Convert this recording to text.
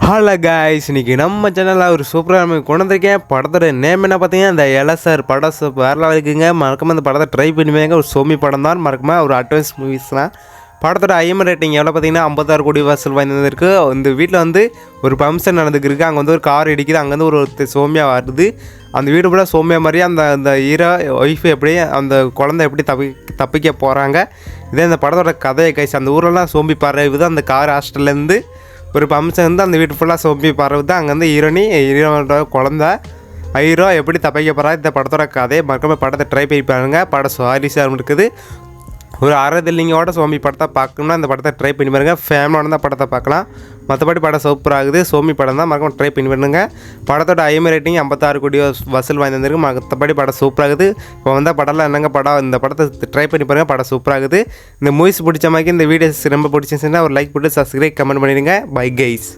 Hello guys, இன்றைக்கி நம்ம சேனலில் ஒரு சூப்பராக நம்ம கொண்டு வந்திருக்கேன். படத்தோட நேம் என்ன பார்த்தீங்கன்னா இந்த எலசார் படம். வேறலாம் இருக்குங்க. மறக்காம இந்த படத்தை ட்ரை பண்ணுவாங்க. ஒரு சோமி படம் தான், மறக்காம ஒரு அட்வான்ஸ் மூவிஸ் தான். படத்தோட ஐஎம் ரேட்டிங் எவ்வளோ பார்த்தீங்கன்னா 56 கோடி வசூல் வாய்ந்திருக்கு. இந்த வீட்டில் வந்து ஒரு ஃபங்க்ஷன் நடந்துருக்கு. அங்கே வந்து ஒரு கார் இடிக்குது. அங்கேருந்து ஒரு சோமியா வருது. அந்த வீடு கூட சோமியா மாதிரியே அந்த ஹீரோ ஒய்ஃபு எப்படி அந்த குழந்தை எப்படி தப்பிக்க போகிறாங்க. இதே இந்த படத்தோட கதையை கைஸ். அந்த ஊரெல்லாம் சோம்பி பறவை தான். அந்த கார் ஹாஸ்டல்லேருந்து ஒரு ஃபங்க்ஷன் வந்து அந்த வீட்டு ஃபுல்லாக சோம்பி பறவுது. அங்கேருந்து ஹீரோனோட குழந்த ஹீரோ எப்படி தப்பிக்க போகிறா. இந்த படத்தோட கதையை மறக்காம படத்தை ட்ரை பண்ணி பாருங்க. படம் சுவாரஸ்யம் இருக்குது. ஒரு அறதில்லிங்கோட சோம்பி படத்தை பார்க்கணும்னா இந்த படத்தை ட்ரை பண்ணி பாருங்கள். ஃபேமிலியோட தான் படத்தை பார்க்கலாம். மற்றபடி படம் சூப்பர் ஆகுது. சோமி படம் தான், மறக்காம ட்ரை பண்ணி பாருங்க. படத்தோட ஐஎம் ரேட்டிங் 56 கோடி வசூல் வாய்ந்திருக்கு. மற்றபடி படம் சூப்பராகுது. இப்போ வந்தால் படம்லாம் என்னங்க படம். இந்த படத்தை ட்ரை பண்ணி பாருங்கள். படம் சூப்பராகுது. இந்த மூவிஸ் பிடிச்ச மாதிரி இந்த வீடியோஸ் ரொம்ப பிடிச்சிருந்துச்சுன்னா ஒரு லைக் போட்டு சப்ஸ்கிரைப் கமெண்ட் பண்ணிடுங்க. Bye guys.